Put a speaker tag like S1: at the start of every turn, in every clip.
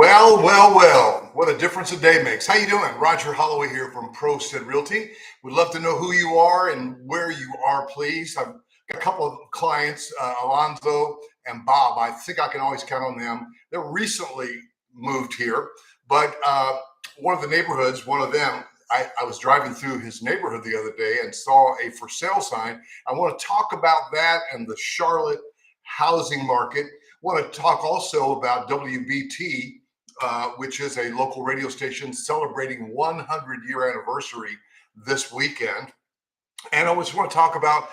S1: Well, what a difference a day makes. How you doing? Roger Holloway here from ProStead Realty. Would love to know who you are and where you are, please. I've got a couple of clients, Alonzo and Bob. I think I can always count on them. They're recently moved here, but one of the neighborhoods, one of them, I was driving through his neighborhood the other day and saw a for sale sign. I want to talk about that and the Charlotte housing market. I want to talk also about WBT, which is a local radio station celebrating 100-year anniversary this weekend. And I just want to talk about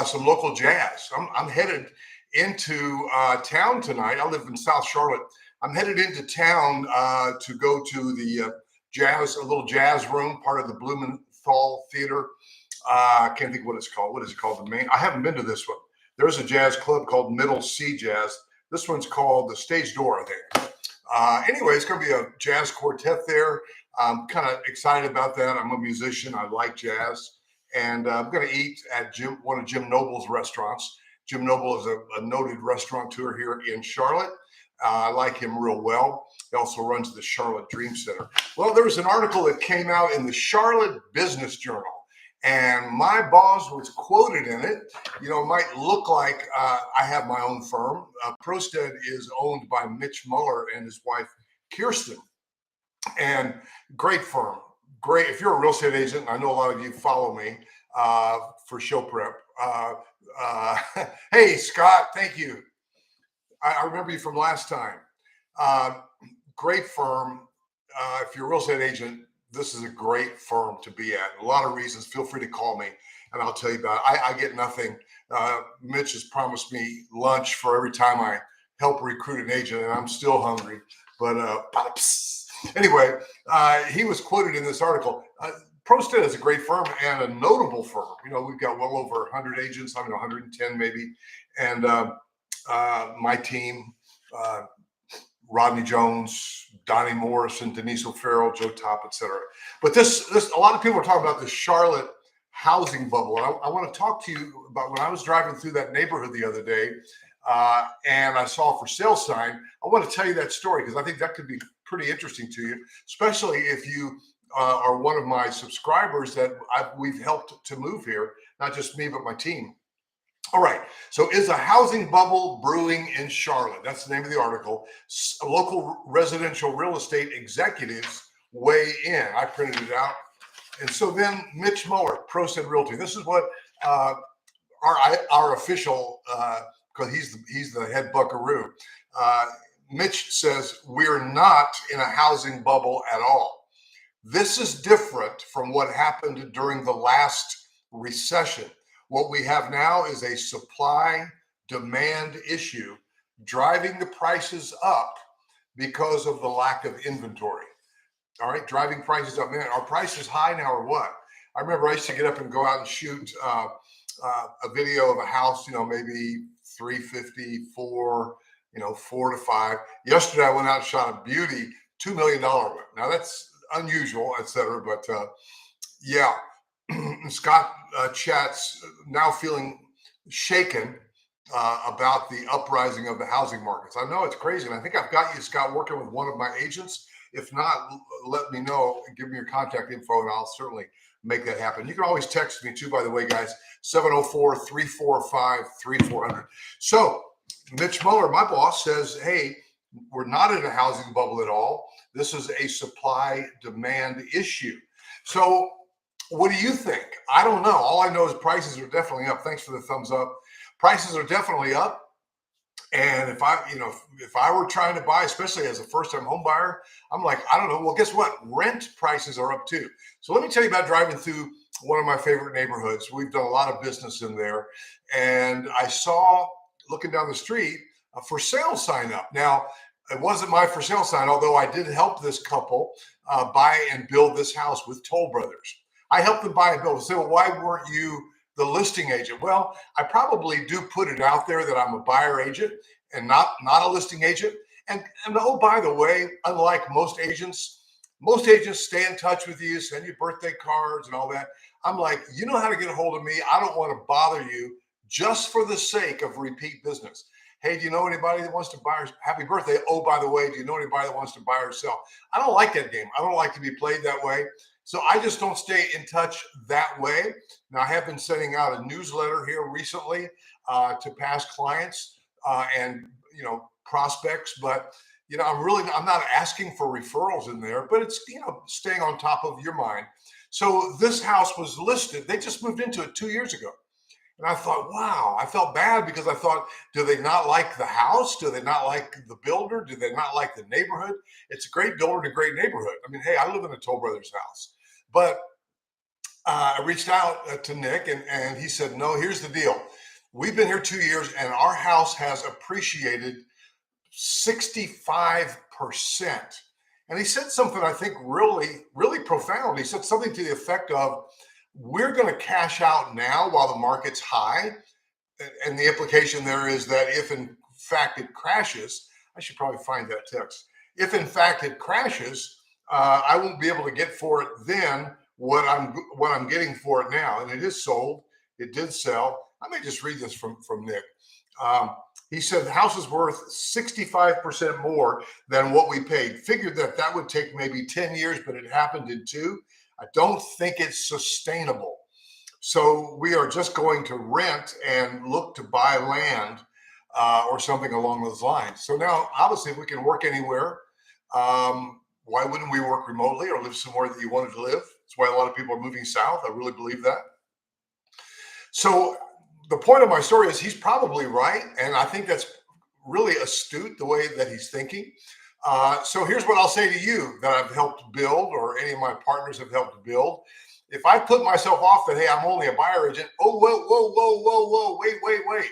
S1: some local jazz. I'm headed into town tonight. I live in South Charlotte. I'm headed into town to go to the a little jazz room, part of the Blumenthal Theater. I can't think what it's called. What is it called? I haven't been to this one. There's a jazz club called Middle C Jazz. This one's called the Stage Door, I think. Anyway, it's going to be a jazz quartet there. I'm kind of excited about that. I'm a musician. I like jazz. And I'm going to eat at one of Jim Noble's restaurants. Jim Noble is a noted restaurateur here in Charlotte. I like him real well. He also runs the Charlotte Dream Center. Well, there was an article that came out in the Charlotte Business Journal, and my boss was quoted in it. You know, it might look like I have my own firm. ProStead is owned by Mitch Muller and his wife, Kirsten. And great firm. Great. If you're a real estate agent, I know a lot of you follow me for show prep. Hey, Scott, thank you. I remember you from last time. Great firm. If you're a real estate agent, this is a great firm to be at. A lot of reasons. Feel free to call me and I'll tell you about it. I get nothing. Mitch has promised me lunch for every time I help recruit an agent, and I'm still hungry. But anyway, he was quoted in this article. ProStead is a great firm and a notable firm. You know, we've got well over 100 agents. 110 maybe. And my team, Rodney Jones, Donnie Morrison, Denise O'Farrell, Joe Top, etc. But this, a lot of people are talking about the Charlotte housing bubble. And I want to talk to you about when I was driving through that neighborhood the other day, and I saw a for sale sign. I want to tell you that story because I think that could be pretty interesting to you, especially if you are one of my subscribers that we've helped to move here, not just me, but my team. All right. So is a housing bubble brewing in Charlotte? That's the name of the article. Local residential real estate executives weigh in. I printed it out. And so then Mitch Muller, ProStead Realty. This is what our official, because he's the head buckaroo. Mitch says, we're not in a housing bubble at all. This is different from what happened during the last recession. What we have now is a supply-demand issue driving the prices up because of the lack of inventory. All right, driving prices up. Man, our price is high now or what? I remember I used to get up and go out and shoot a video of a house, you know, maybe 350, 4, you know, 4 to 5. Yesterday, I went out and shot a beauty, $2 million one. Now, that's unusual, et cetera, but yeah. Scott chats now feeling shaken about the uprising of the housing markets. I know it's crazy, and I think I've got you, Scott, working with one of my agents. If not, let me know and give me your contact info, and I'll certainly make that happen. You can always text me too, by the way, guys, 704-345-3400. So Mitch Muller, my boss, says, hey, we're not in a housing bubble at all. This is a supply-demand issue. So what do you think? I don't know. All I know is prices are definitely up. Thanks for the thumbs up. Prices are definitely up. And if I were trying to buy, especially as a first-time home buyer, I'm like, I don't know. Well, guess what? Rent prices are up too. So let me tell you about driving through one of my favorite neighborhoods. We've done a lot of business in there. And I saw, looking down the street, a for sale sign up. Now, it wasn't my for sale sign, although I did help this couple buy and build this house with Toll Brothers. I helped them buy and build. Say, well, why weren't you the listing agent? Well, I probably do put it out there that I'm a buyer agent and not a listing agent. And oh, by the way, unlike most agents stay in touch with you, send you birthday cards and all that. I'm like, you know how to get a hold of me. I don't want to bother you just for the sake of repeat business. Hey, do you know anybody that wants to buy or happy birthday? Oh, by the way, do you know anybody that wants to buy or sell? I don't like that game. I don't like to be played that way. So I just don't stay in touch that way. Now, I have been sending out a newsletter here recently to past clients and, prospects, but I'm not asking for referrals in there, but it's, staying on top of your mind. So this house was listed. They just moved into it 2 years ago. And I thought, wow, I felt bad because I thought, do they not like the house? Do they not like the builder? Do they not like the neighborhood? It's a great builder in a great neighborhood. I mean, hey, I live in a Toll Brothers house. But I reached out to Nick and he said, no, here's the deal. We've been here 2 years and our house has appreciated 65%. And he said something I think really, really profound. He said something to the effect of, we're going to cash out now while the market's high. And the implication there is that if in fact it crashes, I should probably find that text. If in fact it crashes, I won't be able to get for it then what I'm getting for it now. And it is sold. It did sell. I may just read this from Nick. He said the house is worth 65% more than what we paid. Figured that would take maybe 10 years, but it happened in 2. I don't think it's sustainable. So we are just going to rent and look to buy land or something along those lines. So now, obviously, if we can work anywhere, why wouldn't we work remotely or live somewhere that you wanted to live? That's why a lot of people are moving south. I really believe that. So the point of my story is he's probably right. And I think that's really astute, the way that he's thinking. So here's what I'll say to you that I've helped build, or any of my partners have helped build. If I put myself off that, hey, I'm only a buyer agent. Oh, whoa, wait.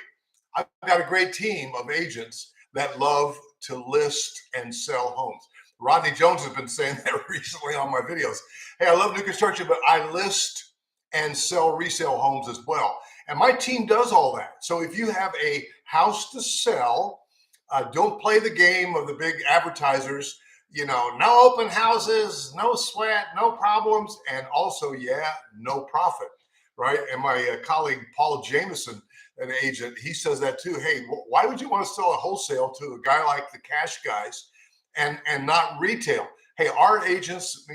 S1: I've got a great team of agents that love to list and sell homes. Rodney Jones has been saying that recently on my videos. Hey, I love new construction, but I list and sell resale homes as well. And my team does all that. So if you have a house to sell, don't play the game of the big advertisers, no open houses, no sweat, no problems, and also, no profit, right? And my colleague, Paul Jameson, an agent, he says that too. Hey, why would you want to sell a wholesale to a guy like the cash guys and not retail? Hey, our agents,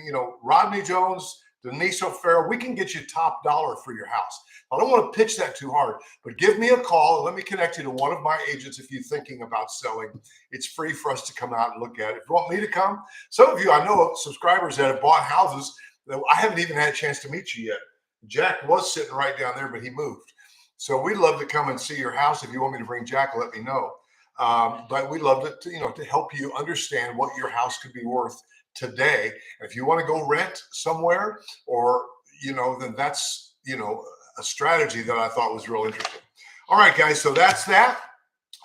S1: Rodney Jones, Denise O'Farrell, we can get you top dollar for your house. I don't want to pitch that too hard, but give me a call and let me connect you to one of my agents if you're thinking about selling. It's free for us to come out and look at it. If you want me to come, some of you, I know subscribers that have bought houses that I haven't even had a chance to meet you yet. Jack was sitting right down there, but he moved. So we'd love to come and see your house. If you want me to bring Jack, let me know. But we'd love to help you understand what your house could be worth today. And if you want to go rent somewhere, or then that's a strategy that I thought was real interesting. All right, guys, so that's that.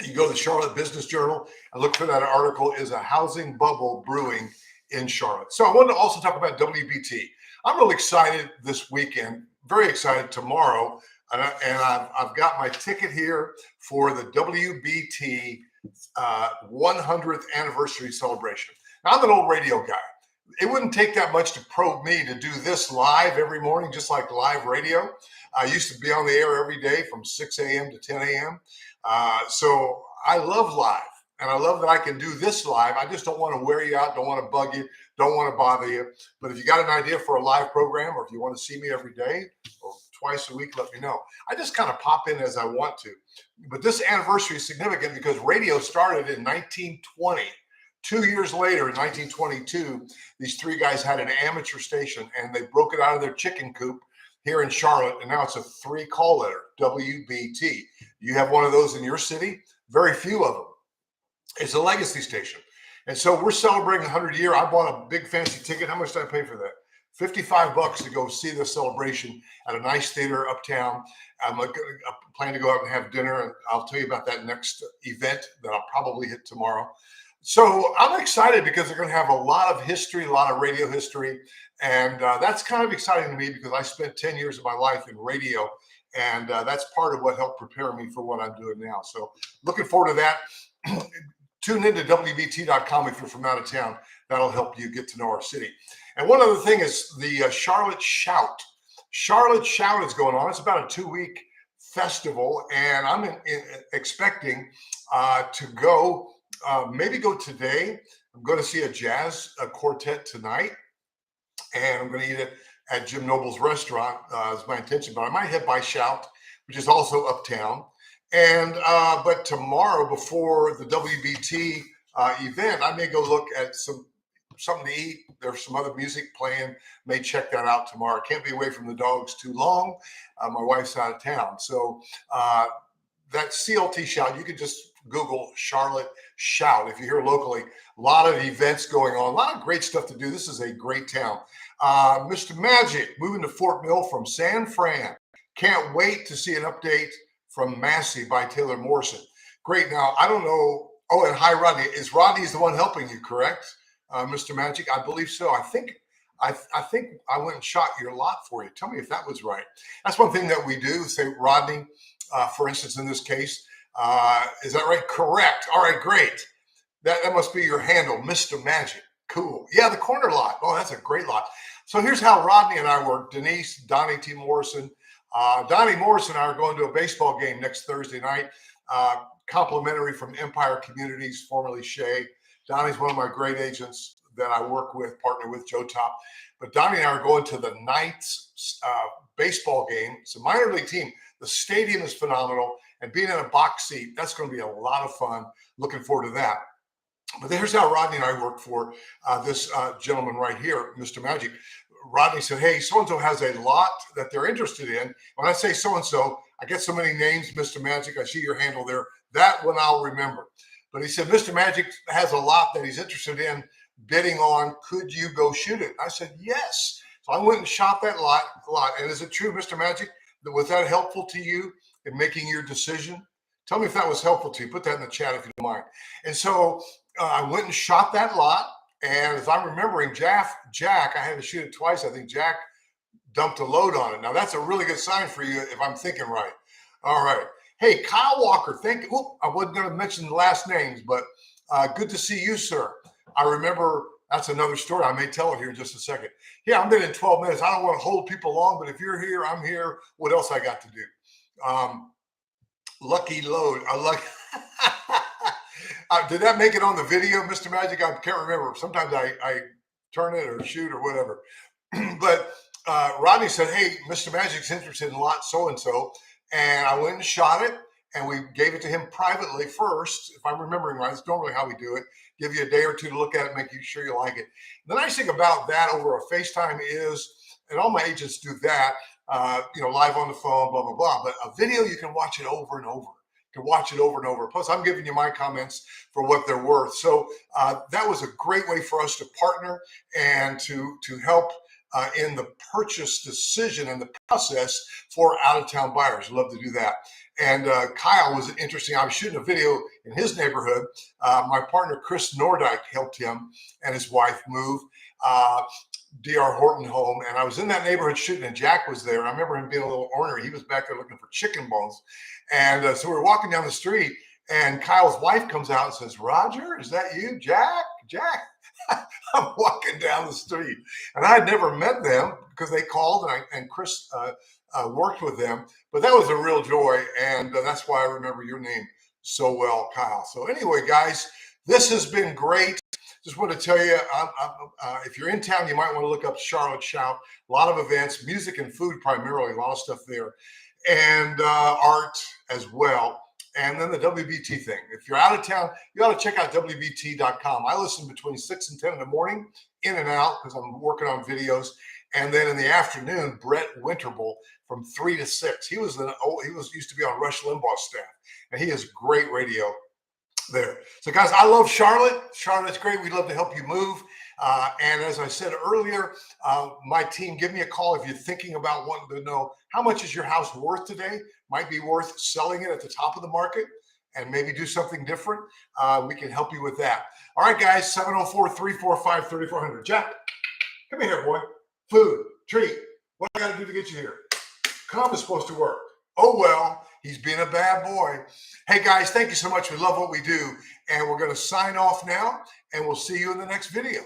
S1: You go to the Charlotte Business Journal and look for that article, Is a Housing Bubble Brewing in Charlotte? So I wanted to also talk about WBT. I'm really excited this weekend, very excited tomorrow, and I've got my ticket here for the WBT 100th anniversary celebration. Now, I'm an old radio guy. It wouldn't take that much to probe me to do this live every morning, just like live radio. I used to be on the air every day from 6 a.m. to 10 a.m. So I love live, and I love that I can do this live. I just don't want to wear you out, don't want to bug you, don't want to bother you. But if you got an idea for a live program, or if you want to see me every day or twice a week, let me know. I just kind of pop in as I want to. But this anniversary is significant because radio started in 1920. 2 years later, in 1922, these three guys had an amateur station, and they broke it out of their chicken coop here in Charlotte, and now it's a 3-call letter, WBT. You have one of those in your city? Very few of them. It's a legacy station. And so we're celebrating 100 year. I bought a big fancy ticket. How much did I pay for that? $55 to go see the celebration at a nice theater uptown. I plan to go out and have dinner, and I'll tell you about that next event that I'll probably hit tomorrow. So I'm excited because they're going to have a lot of history, a lot of radio history. And that's kind of exciting to me because I spent 10 years of my life in radio. And that's part of what helped prepare me for what I'm doing now. So looking forward to that. Tune into WBT.com if you're from out of town. That'll help you get to know our city. And one other thing is the Charlotte Shout. Charlotte Shout is going on. It's about a 2-week festival, and I'm expecting to go, maybe go today. I'm going to see a jazz quartet tonight, and I'm going to eat it at Jim Noble's restaurant, is my intention. But I might head by Shout, which is also uptown. And but tomorrow, before the WBT event, I may go look at something to eat. There's some other music playing. May check that out tomorrow. Can't be away from the dogs too long. My wife's out of town, so that CLT Shout, you could just Google Charlotte Shout if you're here locally. A lot of events going on, a lot of great stuff to do. This is a great town. Mr. Magic moving to Fort Mill from San Fran. Can't wait to see an update from Massey by Taylor Morrison. Great. Now, I don't know. Oh, and hi, Rodney. Is Rodney's the one helping you, correct, Mr. Magic? I believe so. I think I went and shot your lot for you. Tell me if that was right. That's one thing that we do. Say, Rodney, for instance, in this case, is that right? Correct. All right, great. That must be your handle, Mr. Magic. Cool. Yeah, the corner lot. Oh, that's a great lot. So here's how Rodney and I work. Denise, Donnie T. Morrison. Donnie Morrison and I are going to a baseball game next Thursday night. Complimentary from Empire Communities, formerly Shea. Donnie's one of my great agents that I work with, partner with Joe Top. But Donnie and I are going to the Knights baseball game. It's a minor league team. The stadium is phenomenal. And being in a box seat, that's going to be a lot of fun. Looking forward to that. But here's how Rodney and I work for this gentleman right here, Mr. Magic. Rodney said, hey, so-and-so has a lot that they're interested in. When I say so-and-so, I get so many names, Mr. Magic. I see your handle there. That one I'll remember. But he said, Mr. Magic has a lot that he's interested in bidding on. Could you go shoot it? I said, yes. So I went and shot that lot. And is it true, Mr. Magic, that was that helpful to you in making your decision? Tell me if that was helpful to you. Put that in the chat if you don't mind. And so I went and shot that lot. And as I'm remembering, Jack, I had to shoot it twice. I think Jack dumped a load on it. Now, that's a really good sign for you if I'm thinking right. All right. Hey, Kyle Walker, thank you. I wasn't going to mention the last names, but good to see you, sir. I remember that's another story. I may tell it here in just a second. Yeah, I'm in 12 minutes. I don't want to hold people long, but if you're here, I'm here. What else I got to do? Lucky load. Did that make it on the video, Mr. Magic? I can't remember. Sometimes I turn it or shoot or whatever. But Rodney said, hey, Mr. Magic's interested in lot so-and-so. And I went and shot it, and we gave it to him privately first. If I'm remembering right, it's normally how we do it. Give you a day or two to look at it, make sure you like it. The nice thing about that over a FaceTime is, and all my agents do that, live on the phone, blah, blah, blah. But a video, you can watch it over and over. You can watch it over and over. Plus, I'm giving you my comments for what they're worth. So that was a great way for us to partner and to help in the purchase decision and the process for out-of-town buyers. Love to do that. And Kyle was interesting. I was shooting a video in his neighborhood. My partner, Chris Nordyke, helped him and his wife move D.R. Horton home. And I was in that neighborhood shooting, and Jack was there. And I remember him being a little ornery. He was back there looking for chicken bones. And so we were walking down the street, and Kyle's wife comes out and says, Roger, is that you? Jack? I'm walking down the street, and I had never met them because they called, and Chris worked with them. But that was a real joy, and that's why I remember your name so well, Kyle. So anyway, guys, this has been great. Just want to tell you, if you're in town, you might want to look up Charlotte Shout. A lot of events, music and food primarily, a lot of stuff there, and art as well. And then the WBT thing. If you're out of town, you ought to check out WBT.com. I listen between 6 and 10 in the morning, in and out, because I'm working on videos. And then in the afternoon, Brett Winterble from 3 to 6. He used to be on Rush Limbaugh's staff, and he has great radio there. So, guys, I love Charlotte. Charlotte's great. We'd love to help you move. And as I said earlier, my team, give me a call if you're thinking about wanting to know how much is your house worth today. Might be worth selling it at the top of the market and maybe do something different. We can help you with that. All right, guys, 704-345-3400. Jack, come here, boy. Food, treat. What I got to do to get you here? Comp is supposed to work. Oh, well, he's being a bad boy. Hey, guys, thank you so much. We love what we do. And we're going to sign off now, and we'll see you in the next video.